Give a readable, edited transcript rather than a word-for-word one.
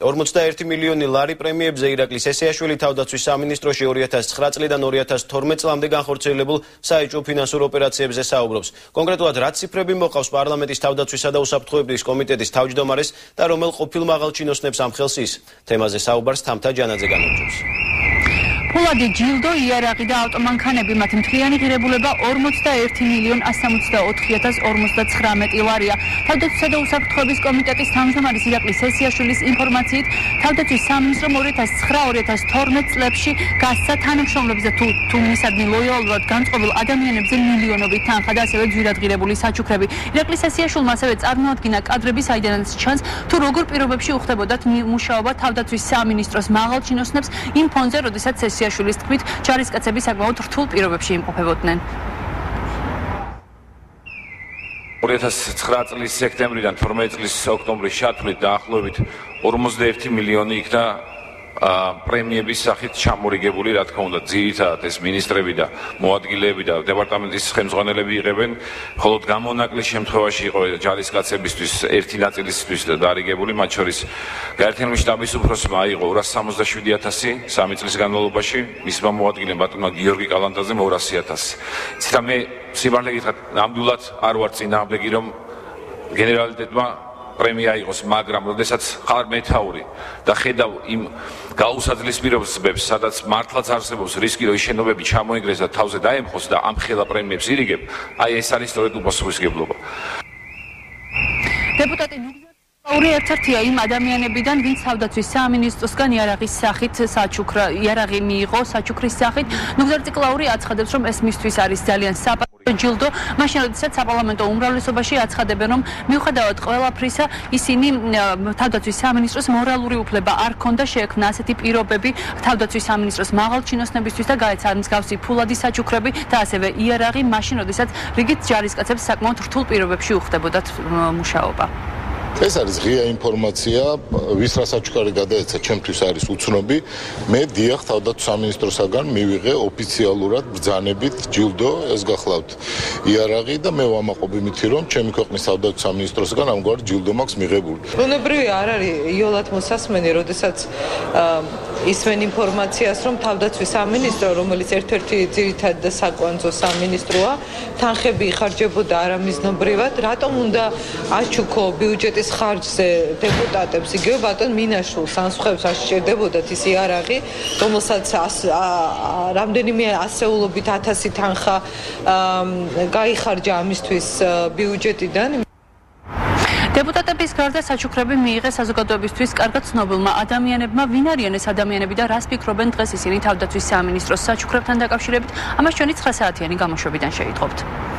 41 მილიონი ლარი პრემიებზე ირაკლი სესიაშვილი თავდაცვის სამინისტროში 2009 წლიდან 2012 წლამდე განხორციელებულ საეჭვო ფინანსურ ოპერაციებზე საუბრობს. კონკრეტულად რა ციფრები მოყავს პარლამენტის თავდაცვისა და უსაფრთხოების კომიტეტის თავმჯდომარეს და რომელ ყოფილ მაღალჩინოსნებს ამხელს ის. თემაზე საუბარს თამთა ჯანაძე განაგრძობს. ფულადი ჯილდო, იარაღი და ავტომანქანები მათ მთლიანი ღირებულება 41,44059 ლარია. თავდაცვისა და უსაფრთხოების კომიტეტის თავმჯდომარის ირაკლი სესიაშვილის ინფორმაციით, თავდაცვის სამინისტრო 2009-2012 წლებში გასცა თანამშრომლებზე თუ მისადმი ლოიალურად განწყობილ ადამიანებზე მილიონობით თანხა და ასევე ძვირადღირებული საჩუქრები. ირაკლი სესიაშვილმა ასევე წარმოადგინა კადრები, საიდანაც ჩანს, თუ როგორ პირობებში უხდებოდათ მუშაობა თავდაცვის სამინისტროს მაღალჩინოსნებს იმ ფონზე, როდესაც სესიაშვილის თქმით, ჯარისკაცები საკმაოდ რთულ პირობებში იმყოფებოდნენ. 2009 წლის სექტემბრიდან 12 წლის ოქტომბრის ჩათვლით დაახლოებით 41 მილიონი იქნა პრემიების სახით ჩამორიგებული, რა თქმა უნდა, ძირითადად ეს მინისტრები და მოადგილეები და დეპარტამენტის ხელმძღვანელები იღებენ, ხოლო გამონაკლის შემთხვევაში იყო ჯარისკაცებისთვის ერთი ნაწილისთვის დარიგებული, მათ შორის გაერთიანებული შტაბის უფროსმა აიღო 267,000 3 წლის განმავლობაში, მისმა მოადგილემ ბატონმა გიორგი კალანდაძემ 200,000. ცით მე სიმართლე გითხრათ, ნამდვილად არ ვარ წინააღმდეგი, რომ გენერალიტეტმა პრემია იყოს, მაგრამ როდესაც ხარ მეთაური და ხედავ იმ გაუსაძლის პირობებს, სადაც მართლაც არსებობს რისკი, რომ შენობები ჩამოიგრეს და თავზე დაემხოს და ამ ხელა პრემიებს ირიგებ, აი ეს არის სწორედ უპასუხისმგებლობა. დეპუტატი ნუგზარ ერთ-ერთია იმ ადამიანებიდან, ვინც თავდაცვის სამინისტროსგან იარაღის სახით იარაღი მიიღო საჩუქრის სახით. ნუგზარ ციკლაური აცხადებს, რომ ეს მისთვის არის ძალიან ჯილდო, მაშინ როდესაც საპარლამენტო უმრავლესობაში აცხადებენ, რომ მიუხედავად ყველაფრისა, ისინი თავდაცვის სამინისტროს მორალური უფლება არ ჰქონდა შეექმნა ასეთი პირობები თავდაცვის სამინისტროს მაღალჩინოსნებისთვის და გაეცა მსგავსი ფულადი საჩუქრები და ასევე იარაღი, მაშინ როდესაც რიგით ჯარისკაცებს საკმაოდ რთულ პირობებში უხდებოდათ მუშაობა. ეს არის ღია ინფორმაცია, ვის რა საჩუქარი გადაეცა, ჩემთვის არის უცნობი. მე დიახ თავდაცვის სამინისტროსაგან მივიღე ოფიციალურად ბრძანებით ჯილდო, ეს გახლავთ იარაღი და მე ვამაყობ იმითი, რომ ჩემი ქვეყნის თავდაცვის სამინისტროსაგან ამგვარი ჯილდო მაქვს მიღებული. ბუნებრივი არ არის იოლად მოსასმენი, როდესაც ისმენ ინფორმაციას, რომ თავდაცვის სამინისტრო, რომელიც ერთ-ერთი ძირითადი და საკვანძო სამინისტროა, თანხები იხარჯებოდა არამიზნობრივად, რატომ უნდა აჩუქო ბიუჯეტის ხარჯზე დეპუტატებს, იგივე ბატონ მინაშვილს ან სხვებს არ სჭირდებოდათ ის იარაღი, რომელსაც რამდენიმე ასეულობით 1000 თანხა გაიხარჯა ამისთვის ბიუჯეტიდან. დეპუტატების გარდა საჩუქრები მიიღეს საზოგადოებისთვის კარგად ცნობილმა ადამიანებმა. ვინ არიან ეს ადამიანები და რას ფიქრობენ დღეს ისინი თავდაცვის სამინისტროს საჩუქრებთან დაკავშირებით? ამას ჩვენი 9 საათიანი გამოშვებიდან შეიტყობთ.